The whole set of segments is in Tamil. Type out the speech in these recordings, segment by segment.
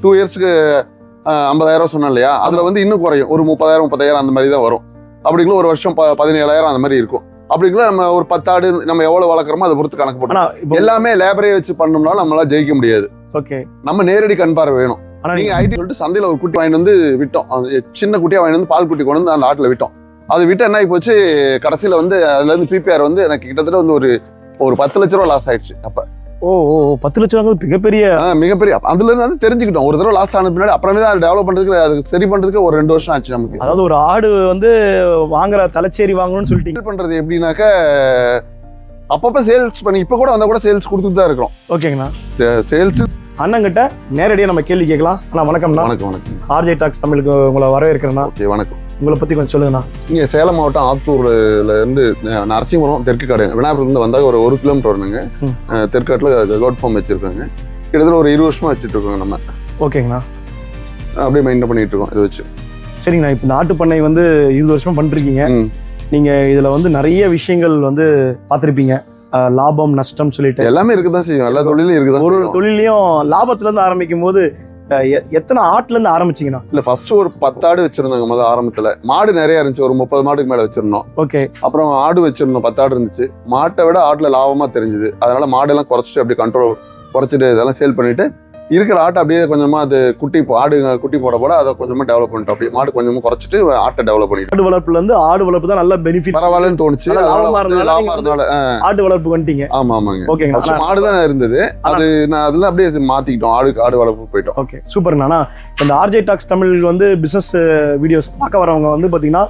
2 இயர்ஸ்க்கு 50,000 சொன்னேன் இல்லையா, அதுல வந்து இன்னும் குறையும். ஒரு 30,000 30,000 அந்த மாதிரி தான் வரும். அப்படிங்குள்ள ஒரு வருஷம் 17,000 அந்த மாதிரி இருக்கும். அப்படிங்குள்ள நம்ம ஒரு 10 ஆடு நம்ம எவ்வளவு வளர்க்குறோமோ அதை பொறுத்து கணக்கு போட்டோம். எல்லாமே லேபரே வச்சு பண்ணோம்னாலும் நம்மளால ஜெயிக்க முடியாது. ஓகே, நம்ம நேரடி கண் பார்வை வேணும். நீங்க ஐடி சொல்லிட்டு சந்தையில ஒரு குட்டி வாங்கிட்டு வந்து விட்டோம். சின்ன குட்டியா வாங்கிட்டு வந்து பால் குட்டி கொண்டு வந்து அந்த ஆட்டுல விட்டோம். அது விட்டு என்ன ஆகி போச்சு, கடைசியில வந்து அதுல இருந்து பிபிஆர் வந்து எனக்கு கிட்டத்தட்ட வந்து ஒரு 10 லட்ச ரூபா லாஸ் ஆயிடுச்சு. அப்ப 10 லட்சம் மிகப்பெரிய அதுல இருந்து வந்து தெரிஞ்சுக்கிட்டோம். ஒரு தடவை லாஸ் ஆனது பின்னாடி அப்புறம் தான் டெவலப் பண்றதுக்கு, அது சரி பண்றதுக்கு ஒரு 2 வருஷம் ஆச்சு நமக்கு. அதாவது ஒரு ஆடு வந்து வாங்குற தலைச்சேரி வாங்கணும்னு சொல்லிட்டு பண்றது எப்படின்னாக்க, அப்பப்ப சேல்ஸ் பண்ணி இப்ப கூட வந்தா கூட சேல்ஸ் கொடுத்துட்டு தான் இருக்கிறோம். ஓகேங்கண்ணா, சேல்ஸ் அண்ணங்கிட்ட நேரடியாக நம்ம கேள்வி கேட்கலாம். அண்ணா வணக்கம்ண்ணா. வணக்கம். ஆர்ஜே டாக்ஸ் தமிழுக்கு உங்களை வரவேற்கிறேண்ணா. ஓகே, வணக்கம். உங்களை பத்தி கொஞ்சம் சொல்லுங்கண்ணா. இங்கே சேலம் மாவட்டம் ஆத்தூர்ல இருந்து நரசிங்கபுரம் தெற்குக்காடு விநாயகர்லேருந்து வந்தால் ஒரு கிலோமீட்டர் வரணுங்க. தெற்காட்டில் கோட் ஃபார்ம் வச்சிருக்காங்க. கிட்டத்தட்ட ஒரு 20 வருஷமா வச்சுட்டு இருக்கோங்க நம்ம. ஓகேங்கண்ணா, அப்படியே மெயின்டைன் பண்ணிட்டு இருக்கோம் இதை வச்சு. சரிங்கண்ணா, இப்போ இந்த ஆட்டு பண்ணை வந்து 20 வருஷமா பண்ணிருக்கீங்க. நீங்க இதுல வந்து நிறைய விஷயங்கள் வந்து பார்த்துருப்பீங்க. லாபம் நஷ்டம் சொல்லிட்டு எல்லாமே இருக்குதான் செய்யும். எல்லா தொழிலும் இருக்குதான். ஒரு தொழிலையும் லாபத்துல இருந்து ஆரம்பிக்கும் போது எத்தனை ஆட்டுல இருந்து ஆரம்பிச்சீங்கன்னா? இல்ல ஃபர்ஸ்ட் ஒரு 10 ஆடு வச்சிருந்தாங்க முதல் ஆரம்பத்துல. மாடு நிறைய இருந்துச்சு, ஒரு 30 மாடுக்கு மேல வச்சிருந்தோம். ஓகே, அப்புறம் ஆடு வச்சிருந்தோம், 10 ஆடு இருந்துச்சு. மாட்டை விட ஆட்டுல லாபமா தெரிஞ்சுது. அதனால மாடெல்லாம் குறைச்சிட்டு அப்படியே கண்ட்ரோல் குறைச்சிட்டு இதெல்லாம் சேல் பண்ணிட்டு இருக்கிற ஆட்டை அப்படியே கொஞ்சமா அது ஆடு குட்டி போட அதை கொஞ்சமா டெவலப் பண்ணிட்டோம். அப்படியே மாடு கொஞ்சமா குறைச்சிட்டு ஆட்டை டெவலப் பண்ணிட்டோம். ஆடு வளர்ப்புல இருந்து ஆடு வளர்ப்பு தான் நல்ல பெனிஃபிட் பரவாயில்லன்னு தோணுச்சு. ஆடு வளர்ப்பு வந்துட்டீங்க. ஆமாங்க. ஓகே, மாடு தான் இருந்தது. அது நான் அதுல அப்படியே மாத்திக்கிட்டோம், ஆடு வளர்ப்பு போயிட்டோம். ஓகே, சூப்பர்ண்ணா. இந்த ஆர்ஜே டாக்ஸ் தமிழ் வந்து பிசினஸ் வீடியோஸ் பார்க்க வரவங்க வந்து பாத்தீங்கன்னா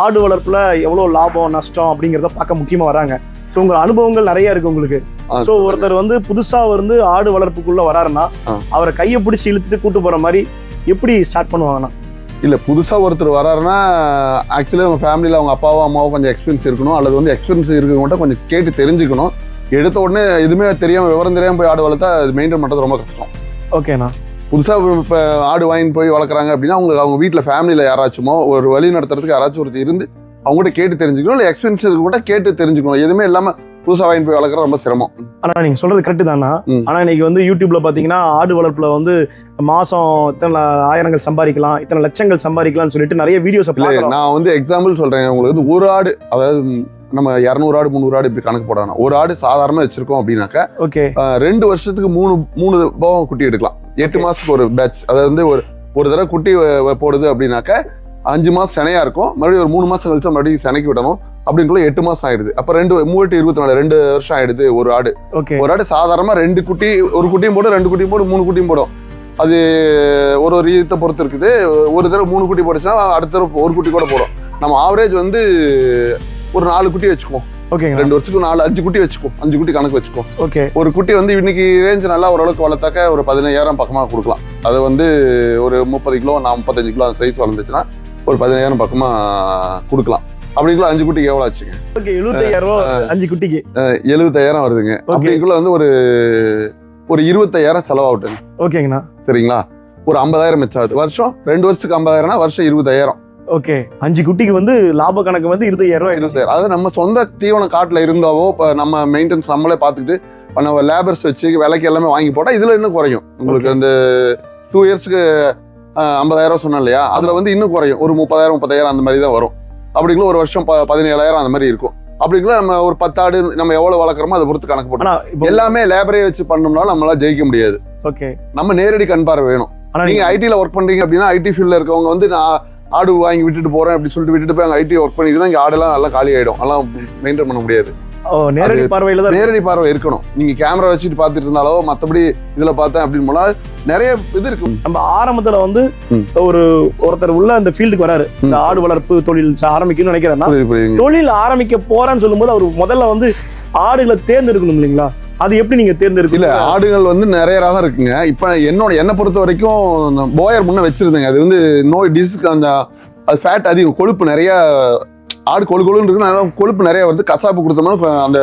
ஆடு வளர்ப்புல எவ்வளவு லாபம் நஷ்டம் அப்படிங்கிறத பார்க்க முக்கியமா வராங்க. ஸோ உங்க அனுபவங்கள் நிறைய இருக்கு உங்களுக்கு. ஸோ ஒருத்தர் வந்து புதுசா வந்து ஆடு வளர்ப்புக்குள்ள வராருன்னா அவரை கையை பிடிச்சி இழுத்துட்டு கூட்டு போற மாதிரி எப்படி ஸ்டார்ட் பண்ணுவாங்கன்னா? இல்ல, புதுசா ஒருத்தர் வராருன்னா ஆக்சுவலி அவங்க ஃபேமிலியில அவங்க அப்பாவோ அம்மாவோ கொஞ்சம் எக்ஸ்பீரியன்ஸ் இருக்கணும். அல்லது வந்து எக்ஸ்பீரியன்ஸ் இருக்கவங்கள்ட்ட கொஞ்சம் கேட்டு தெரிஞ்சுக்கணும். எடுத்த உடனே எதுவுமே தெரியாம விவரம் தெரியாம போய் ஆடு வளர்த்தா அது மெயின்டைன் பண்றது ரொம்ப கஷ்டம். ஓகேண்ணா, புதுசா இப்போ ஆடு வாங்கிட்டு போய் வளர்க்குறாங்க அப்படின்னா அவங்க வீட்டுல ஃபேமிலியில யாராச்சுமோ ஒரு வழி நடத்துறதுக்கு யாராச்சும் ஒருத்தர் இருந்து அவங்ககிட்ட கேட்டு தெரிஞ்சுக்கணும். இல்லை எக்ஸ்பீரியன்ஸ் இருக்க கூட கேட்டு தெரிஞ்சுக்கணும். எதுவுமே இல்லாம புதுசா வாங்கிட்டு போய் வளர்க்குறது ரொம்ப சிரமம். ஆனா நீங்க சொல்றது கரெக்ட் தானா? ஆனா இன்னைக்கு வந்து யூடியூப்ல பாத்தீங்கன்னா ஆடு வளர்ப்புல வந்து மாசம் இத்தனை ஆயிரங்கள் சம்பாதிக்கலாம், இத்தனை லட்சங்கள் சம்பாதிக்கலாம்னு சொல்லிட்டு நிறைய வீடியோஸ். நான் வந்து எக்ஸாம்பிள் சொல்றேன் உங்களுக்கு. வந்து ஒரு ஆடு, அதாவது நம்ம 200 ஆடு 300 ஆடு இப்படி கணக்கு போடணும். ஒரு ஆடு சாதாரணமா வச்சிருக்கோம் அப்படின்னாக்க, ஓகே, 2 வருஷத்துக்கு 3 போகம் குட்டி எடுக்கலாம். 8 மாசத்துக்கு ஒரு பேட்ச். அதாவது வந்து ஒரு தடவை குட்டி போடுது அப்படின்னாக்க 5 மாசம் சினையா இருக்கும். மறுபடியும் ஒரு 3 மாசம் கழிச்சு மறுபடியும் சினைக்கு விடணும். அப்படிங்குள்ள 8 மாசம் ஆயிடுது. அப்ப 3/24 2 வருஷம் ஆயிடுது ஒரு ஆடு. ஒரு ஆடு சாதாரணமா 2 குட்டி, ஒரு குட்டியும் போடும், 2 குட்டியும் போடும், 3 குட்டியும் போடும். அது ஒரு ரீதியை பொறுத்து இருக்குது. ஒரு தடவை 3 குட்டி போடுச்சுன்னா அடுத்த தடவை 1 குட்டி கூட போடும். நம்ம ஆவரேஜ் வந்து ஒரு 4 குட்டி வச்சுக்குவோம். ஓகே, 2 வருஷத்துக்கு 5 குட்டி வச்சுக்கோ, 5 குட்டி கணக்கு வச்சுக்கோ. ஓகே, ஒரு குட்டி வந்து இன்னைக்கு ரேஞ்ச் நல்லா ஓரளவுக்கு வளர்த்தாக்க ஒரு 15,000 பக்கமா கொடுக்கலாம். அது வந்து ஒரு 30 கிலோ 35 கிலோ சைஸ் வளர்ந்துச்சுன்னா ஒரு 15,000 பக்கமா கொடுக்கலாம். அப்படிங்குள்ள 5 குட்டிக்கு எவ்வளவு ஆச்சுங்க? 75,000 5 குட்டிக்கு 70,000 வருதுங்க. அப்படிங்குள்ள வந்து ஒரு 20,000 செலவாகட்டுங்க. ஓகேங்கண்ணா, சரிங்களா? ஒரு 50,000 மிச்சம் ஆகுது. வருஷம் 2 வருஷத்துக்கு 50,000னா வருஷம் 20,000. ஓகே, 5 குட்டிக்கு வந்து லாப கணக்கு வந்து 20,000. அதாவது நம்ம சொந்த தீவன காட்டுல இருந்தாவோ நம்ம மெயின்டெனன்ஸ் நம்மளே பார்த்துக்கிட்டு நம்ம லேபர்ஸ் வச்சு விலைக்கு எல்லாமே வாங்கி போட்டா இதுல இன்னும் குறையும். உங்களுக்கு அந்த 2 இயர்ஸ்க்கு 50,000 சொன்னேன் இல்லையா, அதுல வந்து இன்னும் குறையும். ஒரு 30,000 30,000 அந்த மாதிரி தான் வரும். அப்படிங்குள்ள ஒரு வருஷம் 17,000 அந்த மாதிரி இருக்கும். அப்படிங்குள்ள நம்ம ஒரு 10 ஆடு நம்ம எவ்வளவு வளர்க்குறோமோ அதை பொறுத்து கணக்கு போட்டோம். எல்லாமே லேபரே வச்சு பண்ணோம்னாலும் நம்மளால ஜெயிக்க முடியாது. ஓகே, நம்ம நேரடி கண் பார்வை வேணும். நீங்க ஐடில ஒர்க் பண்றீங்க அப்படின்னா ஐடி ஃபீல்ட்ல இருக்கவங்க வந்து நான் ஆடு வாங்கி விட்டுட்டு போறேன் அப்படி சொல்லிட்டு விட்டுட்டு போய் அங்கே ஐடி ஒர்க் பண்ணிட்டு தான் இங்கே ஆடெல்லாம் நல்லா காலி ஆயிடும். அதெல்லாம் மெயின்டைன் பண்ண முடியாது. நேரடி பார்வையில தான் நேரடி பார்வை இருக்கணும். நீங்க கேமரா வச்சுட்டு பார்த்துட்டு இருந்தாலோ மற்றபடி இதுல பார்த்தேன் அப்படின்னு போனா நிறைய இது இருக்கும். நம்ம ஆரம்பத்துல வந்து ஒருத்தர் உள்ள அந்த ஃபீல்டுக்கு வராரு, இந்த ஆடு வளர்ப்பு தொழில் ஆரம்பிக்கணும்னு நினைக்கிறேன்னா, தொழில் ஆரம்பிக்க போறான்னு சொல்லும்போது அவர் முதல்ல வந்து ஆடுகளை தேர்ந்தெடுக்கணும் இல்லைங்களா? அது எப்படி நீங்க தேர்ந்தெடுக்கல? இல்ல, ஆடுகள் வந்து நிறைய ரகம் இருக்குங்க. இப்ப என்னை பொறுத்த வரைக்கும் போயர் முன்ன வச்சிருந்தேங்க. அது வந்து நோய் டிசீஸ், அந்த அது ஃபேட் அதிகம், கொழுப்பு நிறைய. ஆடு கொழுன்னு இருக்கு, கொழுப்பு நிறைய வருது. கசாப்பு கொடுத்தோம்னா அந்த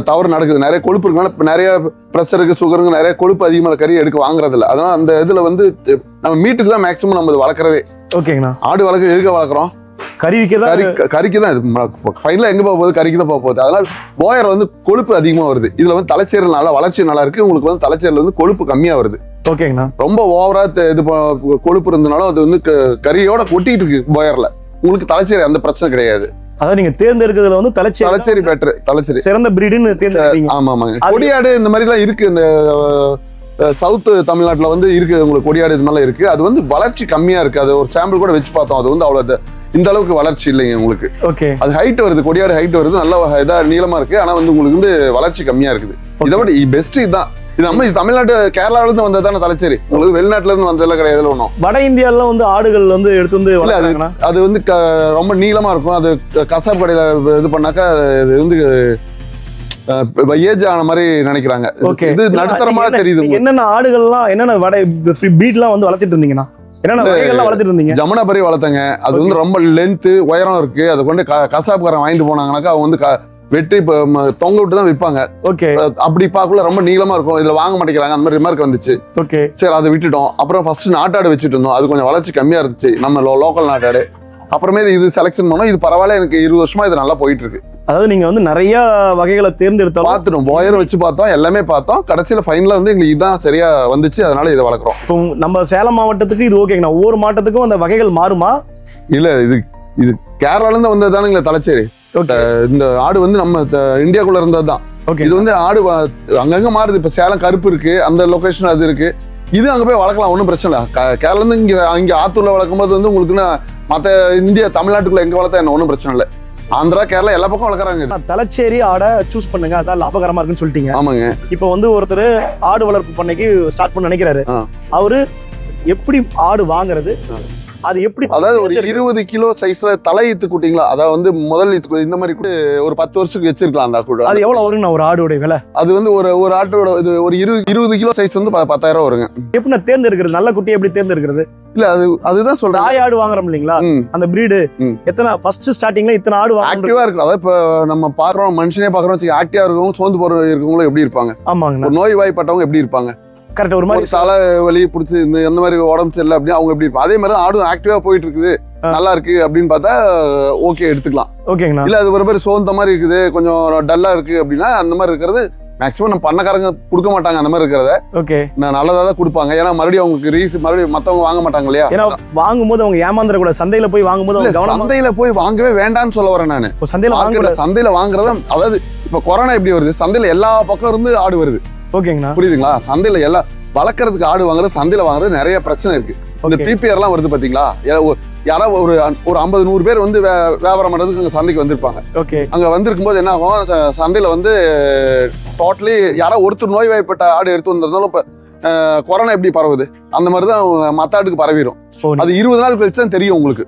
தவறு நடக்குது. நிறைய கொழுப்பு இருக்கனால இப்போ நிறைய ப்ரெஷருக்கு சுகருக்கு நிறைய கொழுப்பு அதிகமான கறி எடுக்க வாங்குறதில்ல. அதனால அந்த இதுல வந்து நம்ம மீட்டுக்கு தான் மேக்சிமம் நம்ம வளர்க்குறதே. ஓகேங்கண்ணா, ஆடு வளர்க்க எதுக்கு வளர்க்குறோம்? கறிக்கு தான். இது ஃபைனலா எங்க போக போகுது? கறிக்கு தான் போக போகுது. அதனால போயர் வந்து கொழுப்பு அதிகமா வருது. இதுல வந்து தலைச்சேரல் நல்லா வளர்ச்சி நல்லா இருக்கு. உங்களுக்கு வந்து தலைச்சேரல் வந்து கொழுப்பு கம்மியா வருது. ஓகேங்கண்ணா. ரொம்ப ஓவரா இது கொழுப்பு இருந்தனாலும் அது வந்து கறியோட கொட்டிட்டு இருக்கு போயர்ல. உங்களுக்கு தலைச்சேரி அந்த பிரச்சனை கிடையாது. அதாவது நீங்க தேர்ந்தெடுக்கிறதுல வந்து தலைச்சேரி பெட்டர், தலைச்சேரி சிறந்த பிரீடுன்னு தேர்ந்தெடுக்கிறீங்க. ஆமா ஆமாங்க. கொடியாடு இந்த மாதிரி எல்லாம் இருக்கு, இந்த சவுத் தமிழ்நாட்டுல வந்து இருக்கு உங்களுக்கு கொடியாடு இது மாதிரிலாம் இருக்கு. அது வந்து வளர்ச்சி கம்மியா இருக்கு. அது ஒரு சாம்பிள் கூட வச்சு பார்த்தோம், அது வந்து அவ்வளவு இந்த அளவுக்கு வளர்ச்சி இல்லைங்க உங்களுக்கு. ஓகே. அது ஹைட் வருது, கொடியாடு ஹைட் வருது, நல்ல இதா நீளமா இருக்கு. ஆனா வந்து உங்களுக்கு வந்து வளர்ச்சி கம்மியா இருக்குது. இதை விட பெஸ்ட் இதுதான். இது நம்ம தமிழ்நாட்டு கேரளாவில இருந்து வந்ததான தலைச்சேரி, உங்களுக்கு வெளிநாட்டுல இருந்து வந்ததெல்லாம் கிடையாது. ஒன்றும் வட இந்தியால வந்து ஆடுகள் வந்து எடுத்து வந்து அது வந்து ரொம்ப நீளமா இருக்கும். அது கசாப் கடையில இது பண்ணாக்கா அது வந்து ஏஜ் ஆன மாதிரி நினைக்கிறாங்க. இது நடுத்தரமா தெரியுது. என்னென்ன ஆடுகள்லாம் என்னென்ன வடை பீட்லாம் வந்து வளர்த்திட்டு இருந்தீங்கன்னா என்னென்ன வகைகள்லாம் வளர்த்திட்டு இருந்தீங்க? ஜமுனாபரி வளர்த்தங்க. அது வந்து ரொம்ப லென்த் உயரம் இருக்கு. அதை கொண்டு கசாப்காரன் வாங்கிட்டு போனாங்கன்னாக்கா அவங்க வந்து வெட்டி தொங்க விட்டு தான் விற்பாங்க. ஓகே. அப்படி பார்க்கல ரொம்ப நீளமா இருக்கும். இதுல வாங்க மாட்டேங்கிறாங்க, அந்த மாதிரி ரிமார்க் வந்துச்சு. ஓகே. சரி அதை விட்டுட்டோம். அப்புறம் ஃபர்ஸ்ட் நாட்டாடு வச்சுட்டு இருந்தோம். அது கொஞ்சம் வளர்ச்சி கம்மியா இருந்துச்சு, நம்ம லோக்கல் நாட்டாடு. அப்புறமே இது செலக்ஷன் பண்ணோம். இது பரவாயில்ல, எனக்கு 20 வருஷமா இது நல்லா போயிட்டு இருக்கு. அதாவது நீங்க வந்து நிறைய வகைகளை தேர்ந்தெடுத்தோம், பார்த்துட்டோம், போயர் வச்சு பார்த்தோம், எல்லாமே பார்த்தோம். கடைசியில ஃபைனலா வந்து எங்களுக்கு இதுதான் சரியா வந்துச்சு, அதனால இதை வளர்க்குறோம். இப்போ நம்ம சேலம் மாவட்டத்துக்கு இது ஓகேங்கண்ணா. ஒவ்வொரு மாவட்டத்துக்கும் அந்த வகைகள் மாறுமா? இல்ல, இது கேரளால இருந்து வந்ததுதானுங்களே தலைச்சேரி. இந்த ஆடு வந்து நம்ம இந்தியாக்குள்ள இருந்ததுதான். இது வந்து ஆடு அங்கங்க மாறுது. இப்ப சேலம் கருப்பு இருக்கு, அந்த லொகேஷன் அது இருக்கு. இது அங்க போய் வளர்க்கலாம், ஒன்றும் பிரச்சனை இல்லை. கேரளா இருந்து இங்க ஆத்தூர்ல வளர்க்கும் போது வந்து உங்களுக்கு மற்ற இந்தியா தமிழ்நாட்டுக்குள்ள எங்க வளர்த்தா என்ன ஒன்றும் பிரச்சனை இல்லை. ஆந்திரா கேரளா எல்லா பக்கம் வளர்க்குறாங்க. தலைச்சேரி ஆடை சூஸ் பண்ணுங்க, அதான் லாபகரமா இருக்குன்னு சொல்லிட்டீங்க. ஆமாங்க. இப்போ வந்து ஒருத்தர் ஆடு வளர்ப்பு பண்ணைக்கு ஸ்டார்ட் பண்ண நினைக்கிறாரு. அவரு எப்படி ஆடு வாங்குறது, அது எப்படி, அதாவது ஒரு 20 கிலோ சைஸ்ல தலை ஈத்து குட்டிங்களா, அதாவது வந்து முதல் ஈத்து இந்த மாதிரி கூட ஒரு 10 வருஷத்துக்கு வச்சிருக்கலாம். அந்த கூட அது எவ்வளவு வருங்க ஒரு ஆடோட விலை? அது வந்து ஒரு ஆட்டோட இது ஒரு 20 கிலோ சைஸ் வந்து 10,000 வருங்க. எப்படி நான் தேர்ந்தெடுக்கிறது, நல்ல குட்டியை எப்படி தேர்ந்தெடுக்கிறது? இல்ல அதுதான் சொல்றேன். தாய் ஆடு வாங்குறோம் இல்லீங்களா, அந்த பிரீடு எத்தனை ஃபர்ஸ்ட் ஸ்டார்டிங்ல இத்தனை ஆடு ஆக்டிவா இருக்கு. அதாவது இப்ப நம்ம பாக்குறோம், மனுஷனே பாக்குறோம், ஆக்டிவா இருக்கவங்க சோர்ந்து போற இருக்கவங்களும் எப்படி இருப்பாங்க? ஆமாங்க. ஒரு நோய் வாய்ப்பட்டவங்க எப்படி இருப்பாங்க? கரெக்ட். ஒரு மாதிரி தலை வலி பிடிச்சி இந்த மாதிரி உடம்பு சரியில்லை அப்படின்னு அவங்க எப்படி இருப்பாங்க? அதே மாதிரி ஆடும் ஆக்டிவா போயிட்டு இருக்குது, நல்லா இருக்கு அப்படின்னு பார்த்தா ஓகே எடுத்துக்கலாம். ஓகேங்கண்ணா. இல்ல அது ஒரு மாதிரி சோர்ந்த மாதிரி இருக்குது, கொஞ்சம் டல்லா இருக்கு அப்படின்னா அந்த மாதிரி இருக்கிறது மேக்ஸிமம் நம்ம பண்ணக்காரங்க கொடுக்க மாட்டாங்க. அந்த மாதிரி இருக்கிறத ஓகே நான் நல்லதா தான் கொடுப்பாங்க. ஏன்னா மறுபடியும் அவங்களுக்கு மறுபடியும் மத்தவங்க வாங்க மாட்டாங்க இல்லையா? ஏன்னா வாங்கும்போது அவங்க ஏமாந்துட கூட. சந்தையில போய் வாங்கும்போது சந்தையில போய் வாங்கவே வேண்டாம்னு சொல்ல வரேன் நான். சந்தையில வாங்குறத, அதாவது இப்ப கொரோனா எப்படி வருது, சந்தையில எல்லா பக்கம் இருந்து ஆடு வருது. ஓகேங்கண்ணா. புரியுதுங்களா? சந்தையில எல்லாம் வளர்க்கறதுக்கு ஆடு வாங்குறது, சந்தையில வாங்குறது நிறைய பிரச்சனை இருக்கு. இந்த பிபிஆர் எல்லாம் வருது பாத்தீங்களா? யாரோ ஒரு 50-100 பேர் வந்து வியாபாரம் பண்றதுக்கு அங்க சந்தைக்கு வந்திருப்பாங்க. ஓகே. அங்க வந்திருக்கும் போது என்ன ஆகும், சந்தையில வந்து டோட்டலி யாரோ ஒருத்தர் நோய்வாய்ப்பட்ட ஆடு எடுத்து வந்திருந்தாலும் இப்ப கொரோனா எப்படி பரவுது அந்த மாதிரிதான் மத்த ஆட்டுக்கு பரவிடும். அது 20 நாள் கழிச்சு தான் தெரியும் உங்களுக்கு.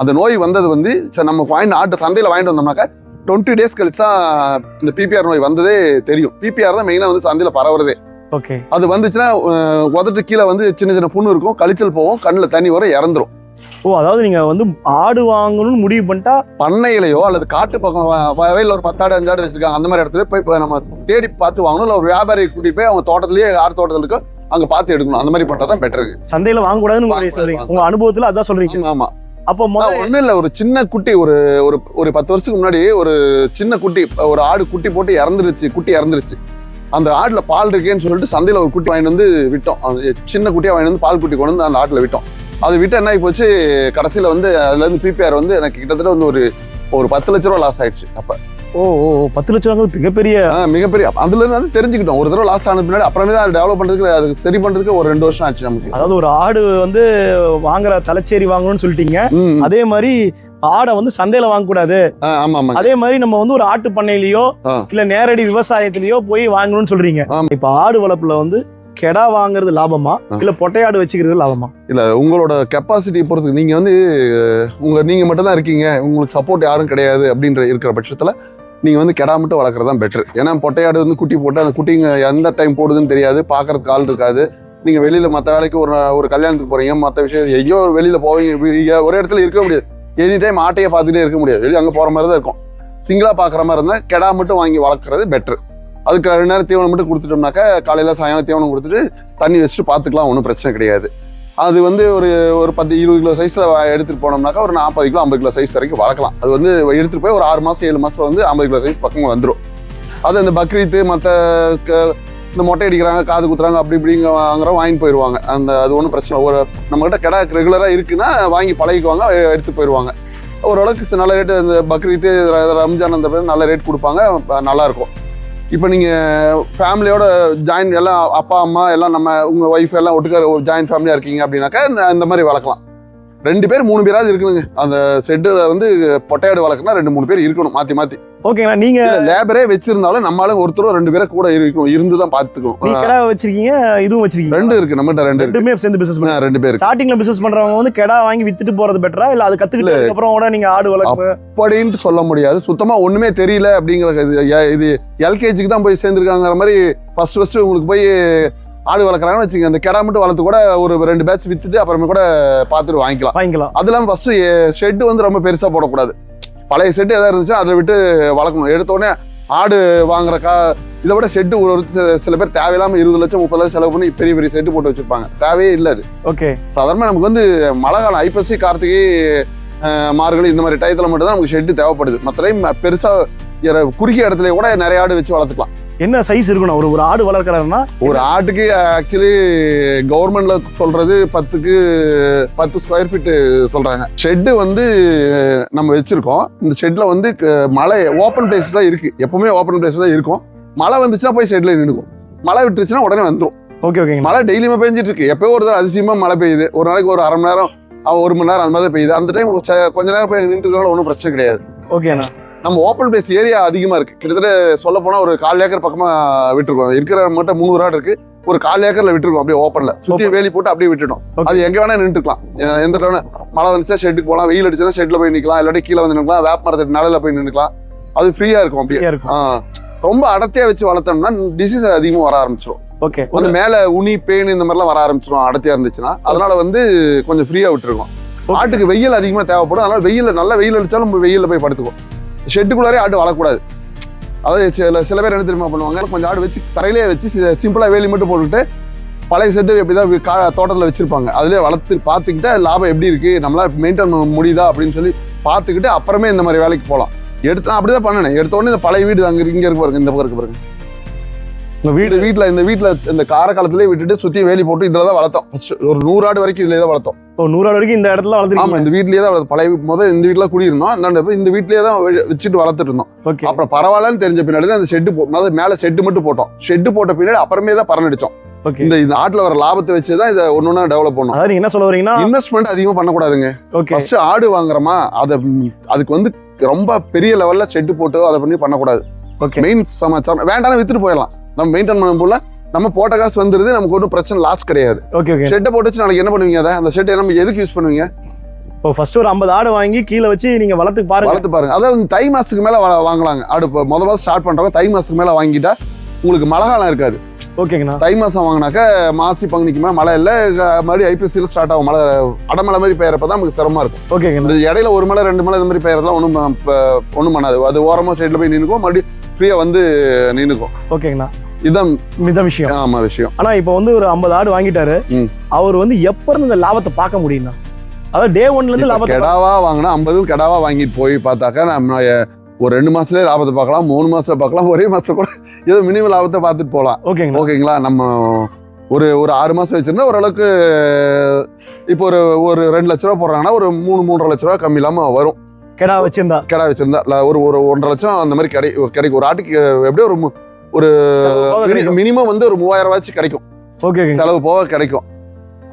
அந்த நோய் வந்தது வந்து நம்ம ஆட்டு சந்தையில வாங்கிட்டு வந்தோம்னாக்கா 20 டேஸ் கழிச்சு தான் இந்த பிபிஆர் நோய் வந்ததே தெரியும். பிபிஆர் தான் மெயினா வந்து சந்தையில பரவுறதே. ஓகே. அது வந்துச்சுன்னா உதட்டு கீழே வந்து சின்ன சின்ன புண்ணு இருக்கும், கழிச்சல் போகும், கண்ணில் தண்ணி வர இறந்துரும். அதாவது நீங்க வந்து ஆடு வாங்கணும்னு முடிவு பண்ணிட்டா பண்ணையிலையோ அல்லது காட்டு பக்கம் வயலில் ஒரு 10 ஆடு 5 ஆடு வச்சிருக்காங்க, அந்த மாதிரி இடத்துல போய் நம்ம தேடி பார்த்து வாங்கணும். இல்லை ஒரு வியாபாரி கூட்டிட்டு போய் அவங்க தோட்டத்திலேயே ஆறு தோட்டத்தில் இருக்கோ அங்க பார்த்து எடுக்கணும். அந்த மாதிரி பண்ணா தான் பெட்டர். சந்தையில வாங்கக்கூடாதுன்னு சொல்றீங்க, உங்க அனுபவத்துல அதான் சொல்றீங்க? ஆமா. அப்போ ஒண்ணும் இல்ல, ஒரு சின்ன குட்டி ஒரு 10 வருஷத்துக்கு முன்னாடி ஒரு சின்ன குட்டி, ஒரு ஆடு குட்டி போட்டு குட்டி இறந்துருச்சு. அந்த ஆடுல பால் இருக்கேன்னு சொல்லிட்டு சந்தையில ஒரு குட்டி வாங்கிட்டு வந்து விட்டோம். சின்ன குட்டியா வாங்கிட்டு வந்து பால் குட்டி கொண்டு வந்து அந்த ஆட்டுல விட்டோம். அது விட்டு என்ன ஆகி போச்சு, கடைசியில வந்து அதுல இருந்து பிபிஆர் வந்து எனக்கு கிட்டத்தட்ட வந்து ஒரு 10 லட்ச ரூபா லாஸ் ஆயிடுச்சு. அப்ப 10 லட்ச ரூபா மிகப்பெரிய அதுல இருந்து வந்து தெரிஞ்சுக்கிட்டோம். ஒரு தடவை லாஸ் ஆனது பின்னாடி அப்புறமே தான் டெவலப் பண்றதுக்கு, அதுக்கு சரி பண்றதுக்கு ஒரு 2 வருஷம் ஆச்சு நமக்கு. அதாவது ஒரு ஆடு வந்து வாங்குற தலைச்சேரி வாங்கணும்னு சொல்லிட்டீங்க, அதே மாதிரி ஆடை வந்து சந்தையில வாங்கக்கூடாது. அதே மாதிரி நம்ம வந்து ஒரு ஆட்டு பண்ணையிலயோ இல்ல நேரடி விவசாயத்திலயோ போய் வாங்கணும்னு சொல்றீங்க. இப்ப ஆடு வளர்ப்புல வந்து கெடா வாங்குறது லாபமா இல்ல பொட்டையாடு வச்சுக்கிறது லாபமா? இல்ல, உங்களோட கெப்பாசிட்டி பொறுத்து. நீங்க வந்து நீங்க மட்டும் தான் இருக்கீங்க, உங்களுக்கு சப்போர்ட் யாரும் கிடையாது அப்படின்ற இருக்கிற பட்சத்துல நீங்க வந்து கெடா மட்டும் வளர்க்குறது தான் பெட்டர். ஏன்னா பொட்டையாடு வந்து குட்டி போட்டு அந்த குட்டிங்க எந்த டைம் போடுதுன்னு தெரியாது, பாக்குறதுக்கு ஆள் இருக்காது. நீங்க வெளியில மற்ற வேலைக்கு ஒரு கல்யாணத்துக்கு போறீங்க, மற்ற விஷயம் எங்கேயோ வெளியில போவீங்க, ஒரே இடத்துல இருக்க முடியாது. எனி டைம் ஆட்டையை பார்த்துட்டே இருக்க முடியாது, வெளியே அங்கே போகிற மாதிரி தான் இருக்கும். சிங்கிளாக பார்க்குற மாதிரி இருந்தால் கெடா மட்டும் வாங்கி வளர்க்குறது பெட்ரு. அதுக்கு 2 நேரம் தீவனம் மட்டும் கொடுத்துட்டோம்னாக்கா காலையில் சாயங்காலம் தீவனம் கொடுத்துட்டு தண்ணி வச்சுட்டு பார்த்துக்கலாம், ஒன்றும் பிரச்சனை கிடையாது. அது வந்து ஒரு 10-20 கிலோ சைஸில் எடுத்துகிட்டு போனோம்னாக்கா ஒரு 40 கிலோ 50 கிலோ சைஸ் வரைக்கும் வளர்க்கலாம். அது வந்து எடுத்துகிட்டு போய் ஒரு 6 மாதம் 7 மாதம் வந்து 50 கிலோ சைஸ் பக்கம் வந்துடும். அது அந்த பக்ரீத்து மற்ற இந்த மொட்டை அடிக்கிறாங்க காது குத்துறாங்க அப்படி இப்படிங்க வாங்குறோம் வாங்கிட்டு போயிடுவாங்க. அது ஒன்றும் பிரச்சனை. ஒரு நம்மகிட்ட கிடா ரெகுலராக இருக்குன்னா வாங்கி பழகிக்குவாங்க, எடுத்து போயிடுவாங்க. ஓரளவுக்கு நல்ல ரேட்டு, இந்த பக்ரீத்து ரம்ஜான் அந்த பேர் நல்ல ரேட் கொடுப்பாங்க, நல்லாயிருக்கும். இப்போ நீங்கள் ஃபேமிலியோட ஜாயின் எல்லாம் அப்பா அம்மா எல்லாம் நம்ம உங்கள் ஒய்ஃப் எல்லாம் ஒட்டுக்க ஜாயின்ட் ஃபேமிலியாக இருக்கீங்க அப்படின்னாக்கா இந்த மாதிரி வளர்க்கலாம். 2 பேர் 3 பேராவது இருக்கணுங்க. அந்த ஷெட்டில் வந்து பொட்டையாடு வளர்க்கணும்னா 2-3 பேர் இருக்கணும் மாற்றி. ஓகேங்களா? நீங்க லேபரே வச்சிருந்தாலும் நம்மளால ஒருத்தரோ 2 பேரை கூட இருக்கணும், இருந்து தான் பார்த்துக்கணும். நீங்க கெடா வச்சிருக்கீங்க, இதுவும் வச்சிருக்கீங்க? 2 இருக்கு நம்மகிட்ட. 2 சேர்ந்து பிசினஸ் பண்ண 2 பேர். ஸ்டார்டிங்ல பிசினஸ் பண்றவங்க வந்து கெடா வாங்கி வித்துட்டு போறது பெட்டரா இல்ல அது கத்துக்கிட்டு அப்புறம் கூட நீங்க ஆடு வளர்ப்பு அப்படின்ட்டு சொல்ல முடியாது. சுத்தமா ஒண்ணுமே தெரியல அப்படிங்கிற இது எல்கேஜிக்கு தான் போய் சேர்ந்துருக்காங்கிற மாதிரி ஃபர்ஸ்ட் உங்களுக்கு போய் ஆடு வளர்க்குறாங்கன்னு வச்சுங்க, அந்த கெடா மட்டும் வளர்த்து கூட ஒரு 2 பேட்ச் வித்துட்டு அப்புறமே கூட பார்த்துட்டு வாங்கிக்கலாம். அது இல்லாமல் ஃபர்ஸ்ட் ஷெட் வந்து ரொம்ப பெருசா போடக்கூடாது. பழைய செட்டு எதாவது இருந்துச்சு அதை விட்டு வளர்க்கணும். எடுத்தோடனே ஆடு வாங்குற இதை விட செட்டு ஒரு சில பேர் தேவையில்லாமல் 20 லட்சம் 30 லட்சம் செலவு பண்ணி பெரிய செட்டு போட்டு வச்சிருப்பாங்க. தேவையே இல்லை அது. ஓகே. சாதாரணமாக நமக்கு வந்து மழை காலம் ஐப்பசி கார்த்திகை மார்கழி இந்த மாதிரி டயத்தில் மட்டும்தான் நமக்கு ஷெட்டு தேவைப்படுது. மற்ற டைம் பெருசாக குறுகிய இடத்துல கூட நிறைய ஆடு வச்சு வளர்த்துக்கலாம். என்ன சைஸ் இருக்கணும் ஒரு ஆடு வளர்க்குறாருன்னா? ஒரு ஆட்டுக்கு ஆக்சுவலி கவர்மெண்ட்ல சொல்றது 10க்கு 10 ஸ்கொயர் ஃபீட் சொல்றாங்க. ஷெட்டு வந்து நம்ம வச்சிருக்கோம். இந்த ஷெட்ல வந்து மழை ஓப்பன் பிளேஸ் தான் இருக்கு, எப்பவுமே ஓப்பன் பிளேஸ் தான் இருக்கும். மழை வந்துச்சுன்னா போய் ஷெட்ல நின்றுக்கும், மழை விட்டுருச்சுன்னா உடனே வந்துடும். Okay okay. மழை டெய்லியுமே பெஞ்சிட்டு இருக்கு. எப்போ ஒரு தடவை அதிசயமா மழை பெய்யுது, ஒரு நாளைக்கு ஒரு 1/2 மணி நேரம் 1 மணி நேரம் அந்த மாதிரி பெய்யுது. அந்த டைம் கொஞ்ச நேரம் போய் நின்றுனால ஒன்றும் பிரச்சனை கிடையாது. ஓகேண்ணா. நம்ம ஓப்பன் பிளேஸ் ஏரியா அதிகமா இருக்கு. கிட்டத்தட்ட சொல்ல போனா ஒரு 1/4 ஏக்கர் பக்கமா விட்டுருக்கோம். இருக்கிற மட்டும் 300 ஆடு இருக்கு. ஒரு 1/4 ஏக்கர்ல விட்டுருக்கோம். அப்படியே ஓப்பன்ல சுத்தி வேலி போட்டு அப்படியே விட்டுட்டோம். அது எங்க வேணா நின்றுக்கலாம். எந்த வேணா மழை வந்துச்சா ஷெட்டுக்கு போகலாம், வெயில் அடிச்சுன்னா ஷெட்ல போய் நிக்கலாம், இல்லாட்டி கீழே வந்து நிற்கலாம், வேப்ப மரத்துக்கு நிழல போய் நின்றுக்கலாம். அது ஃப்ரீயா இருக்கும். அப்படியே ரொம்ப அடர்த்தியா வச்சு வளர்த்தோம்னா டிசீஸ் அதிகமா வர ஆரம்பிச்சிடும். ஓகே. அந்த மேல உனி பேன் இந்த மாதிரிலாம் வர ஆரம்பிச்சிடும் அடர்த்தியா இருந்துச்சுன்னா. அதனால வந்து கொஞ்சம் ஃப்ரீயா விட்டுருக்கோம். ஆட்டுக்கு வெயில் அதிகமா தேவைப்படும். அதனால வெயில் நல்ல வெயில் அடிச்சாலும் நம்ம வெயில போய் படுத்துக்கும். ஷெட்டுக்குள்ளாரே ஆடு வளரக்கூடாது. அதாவது சில பேர் என்ன தெரியுமா பண்ணுவாங்க, கொஞ்சம் ஆடு வச்சு தரையிலே வச்சு சிம்பிளா வேலி மட்டும் போட்டுட்டு பழைய செட்டு எப்படிதான் தோட்டத்தில் வச்சிருப்பாங்க, அதுலேயே வளர்த்து பார்த்துக்கிட்டு லாபம் எப்படி இருக்கு, நம்மளால மெயின்டைன் பண்ண முடியுதா அப்படின்னு சொல்லி பார்த்துக்கிட்டு அப்புறமே இந்த மாதிரி வேலைக்கு போகலாம். எடுத்து அப்படிதான் பண்ணேன். எடுத்த உடனே இந்த பழைய வீடு அங்கே இங்கே இருக்கு பாருங்க, இந்த பக்கம் இருக்கு பாருங்க. இந்த வீட்டில் இந்த காலத்திலேயே விட்டுட்டு சுற்றி வேலி போட்டு இதில் தான் வளர்த்தோம். ஒரு 100 ஆடு வரைக்கும் இதிலே தான் வளர்த்தோம். 100 ஆடு வரைக்கும் இந்த இடத்துல வளர்த்து? ஆமாம், இந்த வீட்லேயே தான் பழைய முதல் இந்த வீட்டில் குடியிருந்தோம். இந்த வீட்லேயே தான் வச்சுட்டு வளர்த்துட்டு இருந்தோம். அப்புறம் பரவாயில்லன்னு தெரிஞ்ச பின்னாடி தான் அந்த ஷெட்டு மேலே ஷெட்டு மட்டும் போட்டோம். ஷெட்டு போட்ட பின்னாடி அப்புறமே தான் பறனடிச்சோம். இந்த ஆட்டுல வர லாபத்தை வச்சு தான் இதை ஒன்னொன்னா டெவலப் பண்ணும். அதாவது என்ன சொல்ல வரீங்கன்னா, இன்வெஸ்ட்மெண்ட் அதிகமா பண்ணக்கூடாதுங்க. ஃபர்ஸ்ட் ஆடு வாங்குறோமா, அதுக்கு வந்து ரொம்ப பெரிய லெவல்ல செட்டு போட்டு அதை பண்ணக்கூடாது. மெயின் சமாச்சாரம் வேண்டாம், வித்துட்டு போயிடலாம். நம்ம மெயின்டைன் பண்ண போல நம்ம போட்ட காசு வந்துருது, நமக்கு ஒன்றும் பிரச்சனை லாஸ் கிடையாது. ஷெட்டை போட்டு வச்சு நாளைக்கு என்ன பண்ணுவீங்க, அந்த ஷெட்டை நம்ம எதுக்கு யூஸ் பண்ணுவீங்க? இப்போ ஃபர்ஸ்ட் ஒரு 50 ஆடு வாங்கி கீழே வச்சு நீங்க வளர்த்து பாருங்க. அதாவது தை மாசத்துக்கு மேல வாங்கலாங்க ஆடு. முதல்ல ஸ்டார்ட் பண்றவங்க தை மாசத்துக்கு மேல வாங்கிட்டா உங்களுக்கு மழை காலம் இருக்காது. ஓகேங்கண்ணா. தை மாசம் வாங்கினாக்கா மாசி பங்குனிக்கு மேலே மழை இல்லை, மறுபடியும் ஐபிஎஸ்சியில் ஸ்டார்ட் ஆகும். மழை அடமழை மாதிரி பெய்யறப்ப தான் நமக்கு சிரமமா இருக்கும். ஓகே. இந்த இடையில 1 மழை 2 மழை இந்த மாதிரி பெய்யறதுலாம் ஒன்றும் பண்ணாது. அது ஓரமாக சைடில் போய் நின்றுக்கும், மறுபடியும் ஃப்ரீயா வந்து நின்றுக்கும். ஓகேங்கண்ணா. இதான் விஷயம். ஆமா விஷயம். ஆனா இப்போ வந்து ஒரு 50 ஆடு வாங்கிட்டாரு, அவர் வந்து எப்ப இருந்து இந்த லாபத்தை பார்க்க முடியும்னா, அதாவது டே 1ல இருந்து லாபத்தை கெடாவா வாங்கினா 50 கெடாவா வாங்கிட்டு போய் பார்த்தாக்கா நம்ம ஒரு 2 மாசத்துலயே லாபத்தை பார்க்கலாம், 3 மாசத்துல பார்க்கலாம், ஒரே மாசத்துல கூட ஏதோ மினிமம் லாபத்தை பார்த்துட்டு போகலாம். ஓகேங்களா? நம்ம ஒரு 6 மாசம் வச்சிருந்தா ஓரளவுக்கு இப்போ ஒரு 2 லட்ச ரூபா போடுறாங்கன்னா ஒரு 3-3.5 லட்ச ரூபா கம்மி இல்லாம வரும். கெடா வச்சிருந்தா ஒரு 1.5 லட்சம் அந்த மாதிரி கிடைக்கும். ஒரு ஆட்டுக்கு எப்படியும் ஒரு மினிமம் வந்து ஒரு 3000 ரூபாய்ச்சு கிடைக்கும். செலவு போக கிடைக்கும்.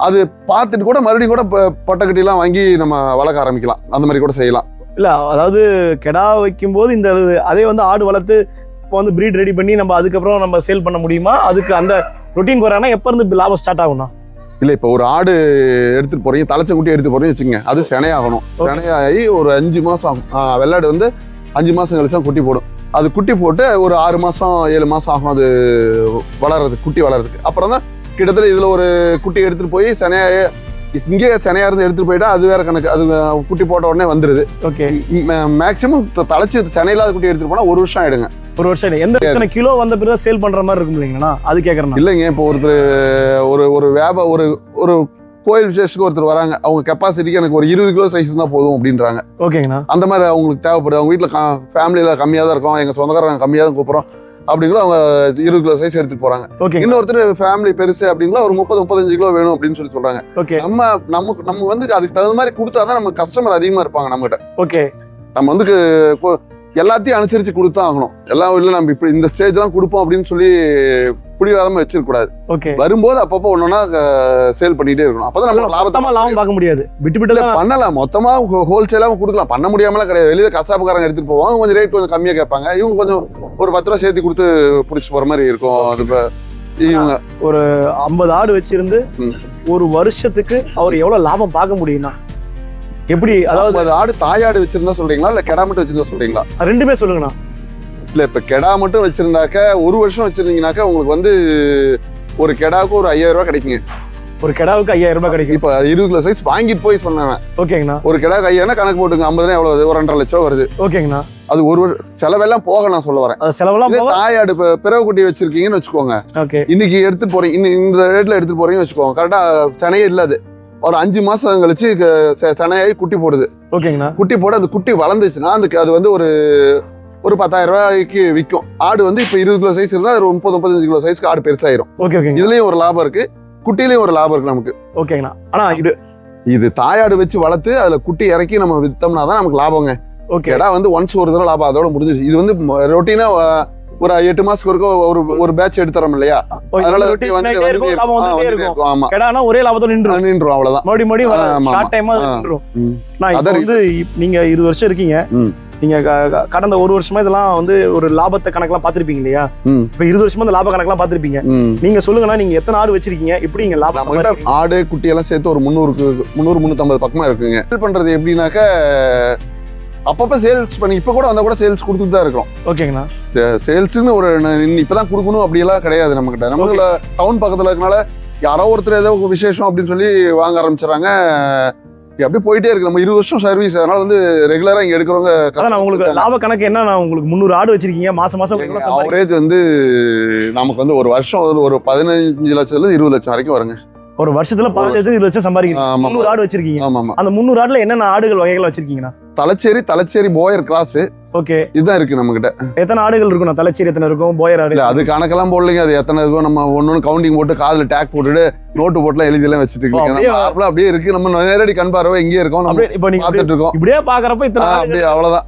அது பார்த்துட்டு கூட மறுபடியும் கூட பொட்டைக்கட்டிலாம் வாங்கி நம்ம வளர்க்க ஆரம்பிக்கலாம். அந்த மாதிரி கூட செய்யலாம். இல்ல அதாவது கெடா வைக்கும் போது இந்த அதே வந்து ஆடு வளர்த்து இப்போ வந்து பிரீட் ரெடி பண்ணி நம்ம அதுக்கப்புறம் நம்ம சேல் பண்ண முடியுமா? அதுக்கு அந்த ரொட்டீன் வரானா எப்ப இருந்து லாபம் ஸ்டார்ட் ஆகும்னா? இல்ல இப்போ ஒரு ஆடு எடுத்துட்டு போறீங்க, தலைச்சங்குட்டி எடுத்து போறீங்க வச்சுங்க, அது செனையாகணும். செனையாகி ஒரு 5 மாசம் ஆகும். வெள்ளாடு வந்து 5 மாசம் கழிச்சா குட்டி போடும். அது குட்டி போட்டு ஒரு 6 மாசம் 7 மாசம் ஆகும் அது வளர்றதுக்கு, குட்டி வளர்றதுக்கு. அப்புறம் தான் கிட்டத்தட்ட இதுல ஒரு குட்டி எடுத்துட்டு போய் இங்கே செனையா இருந்து எடுத்துட்டு போயிட்டா அது வேற கணக்கு. அது குட்டி போட்ட உடனே வந்துருது. ஓகே. மேக்சிமம் தலைச்சு செனையில்லாத குட்டி எடுத்துட்டு போனா 1 வருஷம் ஆயிடுங்க. 1 வருஷம் எந்த கிலோ வந்த பிறகு சேல் பண்ற மாதிரி இருக்கும் இல்லைங்களா? அது கேட்கறேன். இல்லைங்க, இப்போ ஒரு கோயில் விசேஷத்துக்கு ஒருத்தர் வராங்க, அவங்க கெப்பாசிட்டிக்கு எனக்கு ஒரு 20 கிலோ சைஸ் தான் போதும் அப்படின்றாங்க. ஓகேங்கண்ணா. அந்த மாதிரி அவங்களுக்கு தேவைப்படுது. அவங்க வீட்டில் ஃபேமிலியில் கம்மியாக தான் இருக்கும், எங்கள் சொந்தக்காரங்க கம்மியாக தான் கூப்பிட்றோம், அப்படிங்களா அவங்க 20 கிலோ சைஸ் எடுத்துட்டு போறாங்க. ஓகே. இன்னொருத்தர் ஃபேமிலி பெருசு அப்படிங்களா ஒரு 30-35 கிலோ வேணும் அப்படின்னு சொல்றாங்க. ஓகே. நம்ம வந்து அதுக்கு தகுந்த மாதிரி கொடுத்தாதான் நம்ம கஸ்டமர் அதிகமா இருப்பாங்க நம்ம கிட்ட. ஓகே. நம்ம வந்து எல்லாத்தையும் அனுசரிச்சு கொடுத்தா ஆகணும். எல்லாம் இல்லை நம்ம இப்படி இந்த ஸ்டேஜ் எல்லாம் கொடுப்போம் அப்படின்னு சொல்லி பிடிவாதமா வச்சிருக்க கூடாது. ஓகே. வரும்போது அப்பப்போ ஒன்னொன்னா சேல் பண்ணிட்டே இருக்கணும். அப்பதான் நம்ம லாபம் பார்க்க முடியாது. விட்டு பண்ணலாம், மொத்தமா ஹோல்சேலாவும் கொடுக்கலாம், பண்ண முடியாமலாம் கிடையாது. வெளியில கசாப்புக்காரங்க எடுத்துட்டு போவாங்க, கொஞ்சம் ரேட் கொஞ்சம் கம்மியா கேட்பாங்க, இவங்க கொஞ்சம் ஒரு 10 ரூபா சேர்த்து கொடுத்து பிடிச்சி போற மாதிரி இருக்கும். அது இவங்க ஒரு 50 ஆடு வச்சிருந்து ஒரு வருஷத்துக்கு அவர் எவ்வளவு லாபம் பார்க்க முடியும்னா எப்படி? அதாவது ஆடு தாயாடு வச்சிருந்தா சொல்றீங்களா இல்ல கெடா மட்டும் வச்சிருந்தா சொல்றீங்களா? ரெண்டுமே சொல்லுங்கண்ணா. இல்ல இப்ப கெடா மட்டும் வச்சிருந்தாக்க ஒரு வருஷம் வச்சிருந்தீங்கன்னாக்க உங்களுக்கு வந்து ஒரு கெடாவுக்கு ஒரு 5000 ரூபாய் கிடைக்குங்க. ஒரு கெடாவுக்கு 5000 ரூபாய் கிடைக்கும். இப்ப 20 கிலோ சைஸ் வாங்கிட்டு போய் சொன்னேன். ஓகேங்கண்ணா. ஒரு கெடாவுக்கு 5000 கணக்கு போட்டுங்க, 50 எவ்வளவு வருது? ஒரு 2.5 லட்சம் வருது. ஓகேங்கண்ணா. அது ஒரு செலவெல்லாம் போக நான் சொல்ல வரேன். செலவெல்லாம் தாயாடு பிறகு குட்டி வச்சிருக்கீங்கன்னு வச்சுக்கோங்க. ஓகே. இன்னைக்கு எடுத்துட்டு போறீங்க, இந்த ரேட்ல எடுத்துட்டு போறீங்கன்னு வச்சுக்கோங்க, கரெக்டா சனையே இல்லாது ஒரு 5 மாசம் கழிச்சு சனையாகி குட்டி போடுது. ஓகேங்கண்ணா. குட்டி போட அந்த குட்டி வளர்ந்துச்சுன்னா அது வந்து ஒரு 10,000 ரூபாய்க்கு விற்கும். ஆடு வந்து இப்ப 20 கிலோ சைஸ் இருந்தா ஒரு 30-35 கிலோ சைஸ்க்கு ஆடு பெருசாயிரும். ஓகே. ஓகே. இதுலயும் ஒரு லாபம் இருக்கு, குட்டிலையும் ஒரு லாபம் இருக்கு நமக்கு. ஓகேங்கண்ணா. ஆனா இது தாயாடு வச்சு வளர்த்து அதுல குட்டி இறக்கி நம்ம வித்தோம்னா தான் நமக்கு லாபங்க. ஓகே. ஏடா வந்து ஒன்ஸ் ஒரு தடவை லாபம், அதோட முடிஞ்சிச்சு. இது வந்து ரொட்டீனா ஒரு 8 மாசத்துக்கு ஒருக்க ஒரு பேட்ச் எடுத்துறோம் இல்லையா, அதனால ஒரே லாபத்தோட நின்றும், அவ்வளவுதான். நீங்க 20 வருஷம் இருக்கீங்க, நீங்க கடந்த ஒரு வருஷமா இதெல்லாம் வந்து ஒரு லாபத்தை கணக்கெல்லாம் பாத்திருப்பீங்க இல்லையா? இப்ப 20 வருஷமா இந்த லாப கணக்கெல்லாம் பாத்திருப்பீங்க. நீங்க சொல்லுங்கன்னா நீங்க எத்தனை ஆடு வச்சிருக்கீங்க, எப்படி நீங்க லாபம்? ஆடு குட்டி எல்லாம் சேர்த்து ஒரு 300-350 பக்கமா இருக்குங்க. பண்றது எப்படின்னாக்க அப்பப்ப சேல்ஸ் பண்ணி இப்ப கூட வந்தா கூட சேல்ஸ் கொடுத்துட்டு தான் இருக்கிறோம். ஓகேங்கண்ணா. சேல்ஸ்ன்னு ஒரு இப்பதான் கொடுக்கணும் அப்படி எல்லாம் கிடையாது நம்ம கிட்ட. நமக்கு டவுன் பக்கத்துல இருக்கனால யாரோ ஒருத்தர் ஏதோ விசேஷம் அப்படின்னு சொல்லி வாங்க ஆரம்பிச்சுறாங்க. அப்படியே போயிட்டே இருக்கு. நம்ம 20 வருஷம் சர்வீஸ், அதனால வந்து ரெகுலரா இங்க எடுக்கிறவங்க. உங்களுக்கு லாப கணக்கு என்ன? உங்களுக்கு 300 ஆடு வச்சிருக்கீங்க, மாசம் அவரேஜ் வந்து நமக்கு வந்து ஒரு வருஷம் ஒரு 15 லட்சத்துல 20 லட்சம் வரைக்கும் வருங்க. ஒரு வருஷத்துல 15-20 லட்சம் சம்பாதிக்கிறீங்க. 300 ஆடு வச்சிருக்கீங்க. அந்த 300 ஆடுல என்னென்ன ஆடுகள் வகைகள் வச்சிருக்கீங்கன்னா? Thalassery Boer cross. ஓகே. இதுதான் இருக்கு நம்ம கிட்ட. எத்தனை ஆடுகள் இருக்கும்? தலைச்சேரி எத்தனை இருக்கும், போயர் ஆடு? அது கணக்கெல்லாம் போடலைங்க, அது எத்தனை இருக்கும் நம்ம ஒன்னு கவுண்டிங் போட்டு காதுல டேக் போட்டுட்டு நோட்டு போட்டுலாம் எழுதி எல்லாம் வச்சுட்டு இருக்கோம். அப்படியே இருக்கு, நம்ம நேரடி கண் பார்வை இங்கே இருக்கோம், பார்த்துட்டு இருக்கோம். இப்படியே பாக்குறப்ப அப்படியே அவ்வளவுதான்.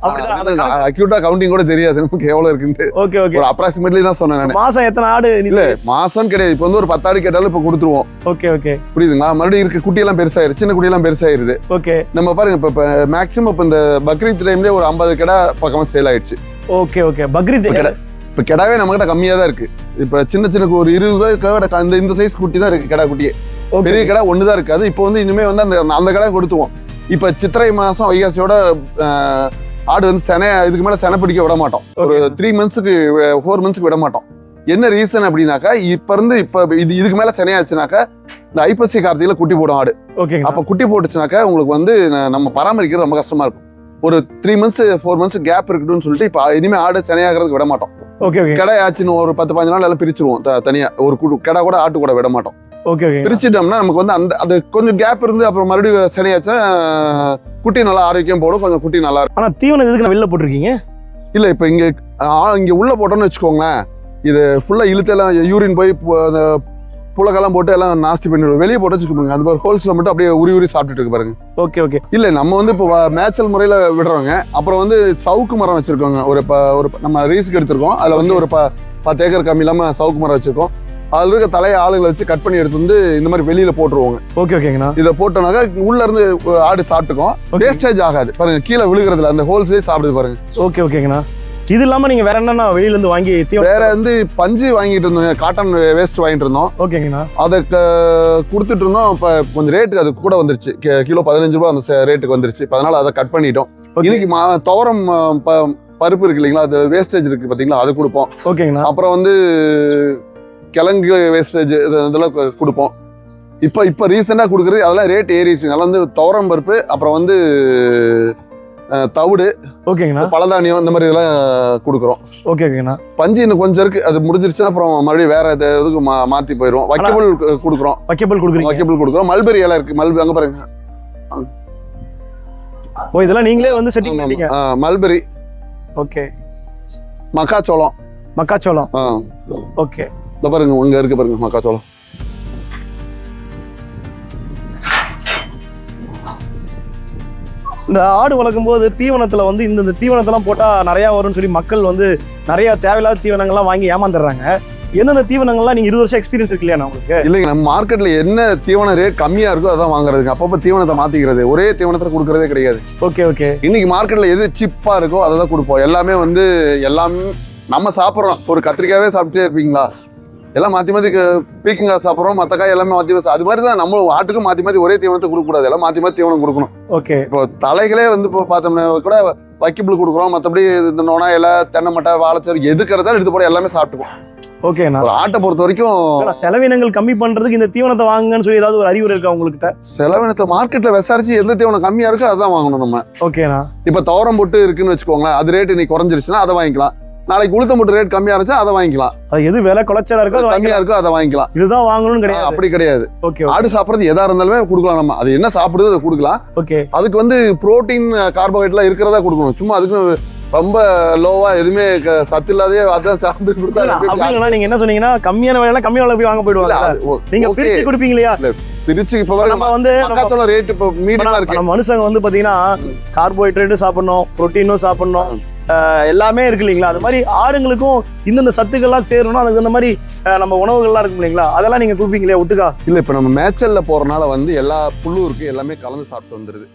அக்யூட்டா கவுண்டிங் கூட தெரியாது நமக்கு எவ்வளவு இருக்குன்னு. ஓகே. ஓகே. ஒரு அப்ராக்சிமேட்லி தான் சொன்னேன். மாசம் எத்தனை ஆடு? இல்ல மாசம் கிடையாது, இப்ப வந்து ஒரு 10 ஆடு கேட்டாலும் இப்ப கொடுத்துருவோம். ஓகே. ஓகே. புரியுதுங்களா? மறுபடியும் இருக்கு குட்டி எல்லாம் பெருசாயிருச்சு, சின்ன குட்டி எல்லாம் பெருசாயிருது. ஓகே. நம்ம பாருங்க இப்ப மேக்ஸிமம் இப்ப இந்த பக்ரீத் டைம்லயே ஒரு 50 கடை பக்கமா சேல் ஆயிடுச்சு. ஓகே. ஓகே. பக்ரீத் இப்ப கெடாவே நம்ம கிட்ட கம்மியா தான் இருக்கு. இப்ப சின்ன ஒரு 20 ரூபாய்க்கு இந்த சைஸ் குட்டி தான் இருக்கு கெடா குட்டியே. பெரிய கடை ஒண்ணுதான் இருக்கு. அது இப்போ வந்து இனிமே வந்து அந்த கடை கொடுத்துவோம். இப்ப சித்திரை மாசம் வைகாசியோட ஆடு வந்து இதுக்கு மேல செனை பிடிக்க விட மாட்டோம். ஒரு 3 மந்த்ஸுக்கு 4 மந்த்ஸ்க்கு விட மாட்டோம். என்ன ரீசன் அப்படின்னாக்கா, இப்ப இதுக்கு மேல செனையாச்சுனாக்கா இந்த ஐப்பசி கார்த்திகையில குட்டி போடும் ஆடு. அப்ப குட்டி போட்டுச்சுனாக்கா உங்களுக்கு வந்து நம்ம பராமரிக்கிறது ரொம்ப கஷ்டமா இருக்கும். ஒரு 3 மந்த்ஸ் 4 மந்த்ஸ் கேப் இருக்குன்னு சொல்லிட்டு இப்ப இனிமே ஆடு தனியாகிறதுக்கு விட மாட்டோம். கடை ஆச்சுன்னு ஒரு 10-15 நாள் எல்லாம் பிரிச்சிருவோம். தனியா ஒரு கடை கூட ஆட்டு கூட விட மாட்டோம். பிரிச்சுட்டோம்னா நமக்கு வந்து அது கொஞ்சம் கேப் இருந்து அப்புறம் மறுபடியும் சனியாச்சா குட்டி நல்லா ஆரோக்கியம் போடும், கொஞ்சம் குட்டி நல்லா இருக்கும். ஆனா தீவனம் எதுக்கு வெளில போட்டிருக்கீங்க? இல்ல இப்ப இங்க உள்ள போட்டோம்னு வச்சுக்கோங்களேன், இது ஃபுல்லா இழுத்தெல்லாம் யூரின் போய் புலக்கெல்லாம் போட்டு எல்லாம் நாஸ்தி பண்ணிடுவோம். வெளியே போட்டு வச்சுக்கோங்க, அது ஒரு ஹோல்ஸ்ல மட்டும் அப்படியே உரி சாப்பிட்டுட்டு இருக்கு பாருங்க. ஓகே. ஓகே. இல்ல நம்ம வந்து இப்போ மேய்ச்சல் முறையில விடுறவங்க. அப்புறம் வந்து சவுக்கு மரம் வச்சிருக்கோங்க. ஒரு நம்ம ரீஸுக்கு எடுத்திருக்கோம். அதுல வந்து ஒரு 10 ஏக்கர் கம்மி இல்லாம சவுக்கு மரம் வச்சிருக்கோம். அதுல இருக்க தலையை ஆளுங்களை வச்சு கட் பண்ணி எடுத்து வந்து இந்த மாதிரி வெளியில போட்டுருவாங்க. ஓகே. ஓகேங்கண்ணா. இதை போட்டோம்னாக்கா உள்ள இருந்து ஆடு சாப்பிட்டுக்கும், வேஸ்டேஜ் ஆகாது. பாருங்க கீழே விழுகிறதுல அந்த ஹோல்ஸ்லேயே சாப்பிடுது பாருங்க. ஓகே. ஓகேங்கண்ணா. இது இல்லாம நீங்க வேற என்னன்னா வெளியில இருந்து வாங்கி வேற வந்து பஞ்சு வாங்கிட்டு இருந்தோம், காட்டன் வேஸ்ட் வாங்கிட்டு இருந்தோம். ஓகேங்கண்ணா. அதை கொடுத்துட்டு இருந்தோம். இப்ப கொஞ்சம் ரேட்டு அது கூட வந்துருச்சு, கிலோ 15 ரூபாய் அந்த ரேட்டுக்கு வந்துருச்சு. அதனால அதை கட் பண்ணிட்டோம். இன்னைக்கு துவரம் பருப்பு இருக்கு இல்லைங்களா, அது வேஸ்டேஜ் இருக்கு பாத்தீங்களா, அது கொடுப்போம். ஓகேங்கண்ணா. அப்புறம் வந்து கிழங்கு வேஸ்டேஜ் இதெல்லாம் கொடுப்போம். இப்ப ரீசெண்டா கொடுக்குறது அதெல்லாம் ரேட் ஏறிடுச்சு. அதெல்லாம் வந்து துவரம் பருப்பு, அப்புறம் வந்து தவிடு, ஓகேங்கண்ணா, பழதானியம், இந்த மாதிரி இதெல்லாம் கொடுக்குறோம். ஓகே. ஓகேங்கண்ணா. பஞ்சு இன்னும் கொஞ்சம் இருக்கு, அது முடிஞ்சிருச்சுன்னா அப்புறம் மறுபடியும் வேற எதுக்கு மாத்தி போயிடும். வைக்கபிள் கொடுக்குறோம். வைக்கபிள் கொடுக்குறோம். மல்பெரி இலை இருக்கு, அங்க பாருங்க. இதெல்லாம் நீங்களே வந்து செட்டிங் பண்ணீங்க? மல்பெரி. ஓகே. மக்காச்சோளம். மக்காச்சோளம். ஓகே, இந்த பாருங்க இங்க இருக்கு பாருங்க மக்காச்சோளம். இந்த ஆடு வளர்க்கும் போது தீவனத்துல வந்து இந்த தீவனத்தெல்லாம் போட்டா நிறைய வரும்னு சொல்லி மக்கள் வந்து நிறைய தேவையில்லாத தீவனங்கள்லாம் வாங்கி ஏமாந்துடுறாங்க. எந்தெந்த தீவனங்கள்லாம் நீங்க 20 வருஷம் எக்ஸ்பீரியன்ஸ் இருக்கு இல்லையா உங்களுக்கு? இல்லைங்க, நம்ம மார்க்கெட்ல என்ன தீவன ரேட் கம்மியா இருக்கோ அதான் வாங்குறதுங்க. அப்பப்போ தீவனத்தை மாத்திக்கிறது, ஒரே தீவனத்தை கொடுக்கறதே கிடையாது. Okay okay. இன்னைக்கு மார்க்கெட்ல எது சிப்பா இருக்கோ அதை தான் கொடுப்போம். எல்லாமே வந்து எல்லாமே நம்ம சாப்பிட்றோம். ஒரு கத்திரிக்காவே சாப்பிட்டே இருப்பீங்களா? எல்லாம் மாற்றி மாற்றி பீக்கங்காய் சாப்பிட்றோம், மற்ற காய் எல்லாமே மாற்றி மாற்றி. அது மாதிரி தான் நம்ம ஆட்டுக்கும் மாற்றி மாற்றி ஒரே தீவனத்தை கொடுக்கக்கூடாது, எல்லாம் மாற்றி மாற்றி தீவனம் கொடுக்கணும். ஓகே. இப்போ தலைகளே வந்து இப்போ பார்த்தோம்னா கூட வைக்கபிள் கொடுக்குறோம், மற்றபடி இந்த நோனா இலை, தென்னை மட்டை, வாழைச்சேரி எதுக்கிறதாலும் எடுத்து போட எல்லாமே சாப்பிட்டுக்கும். ஓகேண்ணா. ஒரு ஆட்டை பொறுத்த வரைக்கும் செலவினங்கள் கம்மி பண்றதுக்கு இந்த தீவனத்தை வாங்குங்கன்னு சொல்லி ஏதாவது ஒரு அறிவுரை இருக்கா உங்ககிட்ட? செலவினத்தை மார்க்கெட்ல விசாரிச்சு எந்த தீவனம் கம்மியா இருக்கோ அதான் வாங்கணும் நம்ம. ஓகேண்ணா. இப்போ துவரம் போட்டு இருக்குன்னு வச்சுக்கோங்களேன், அது ரேட் இன்னைக்கு குறைஞ்சிருச்சுன்னா அதை வாங்கிக்கலாம். நாளைக்கு உளுத்தம் போட்டு ரேட் கம்மியா இருந்துச்சா அதை வாங்கிக்கலாம். அது எது விலை குறைச்சலா இருக்கோ அது கம்மியா இருக்கோ அதை வாங்கிக்கலாம். இதுதான் வாங்கணும்னு கிடையாது, அப்படி கிடையாது. ஓகே. ஆடு சாப்பிட்றது எதா இருந்தாலுமே கொடுக்கலாம், நம்ம அது என்ன சாப்பிடுது அதை கொடுக்கலாம். ஓகே. அதுக்கு வந்து புரோட்டீன் கார்போஹைட்ரேட்லாம் இருக்கிறதா கொடுக்கணும். சும்மா அதுக்கு ரொம்ப லோவா எதுவுமே சத்து இல்லாதே அதான் சாப்பிட்டு கொடுத்தா. நீங்க என்ன சொன்னீங்கன்னா கம்மியான விலையில கம்மியான விலை போய் வாங்க போயிடுவாங்க. நீங்க பிரிச்சு கொடுப்பீங்க இல்லையா? பிரிச்சு இப்ப நம்ம வந்து மக்காச்சோளம் ரேட் இப்ப மீடியமா இருக்கு. நம்ம மனுஷங்க வந்து பாத்தீங்கன்னா கார்போஹைட்ரேட்டும் சாப்பிடணும், புரோட்டீனும் சாப்பிடணும், எல்லாமே இருக்கு இல்லைங்களா? அது மாதிரி ஆடுங்களுக்கும் இந்தந்த சத்துக்கள்லாம் சேரணும். அதுக்கு இந்த மாதிரி நம்ம உணவுகள்லாம் இருக்கு இல்லைங்களா? அதெல்லாம் நீங்க கொடுப்பீங்களா ஒட்டுக்கா? இல்ல இப்ப நம்ம மேய்ச்சல்ல போறதுனால வந்து எல்லா புல்லும் இருக்கு, எல்லாமே கலந்து சாப்பிட்டு வந்துருது.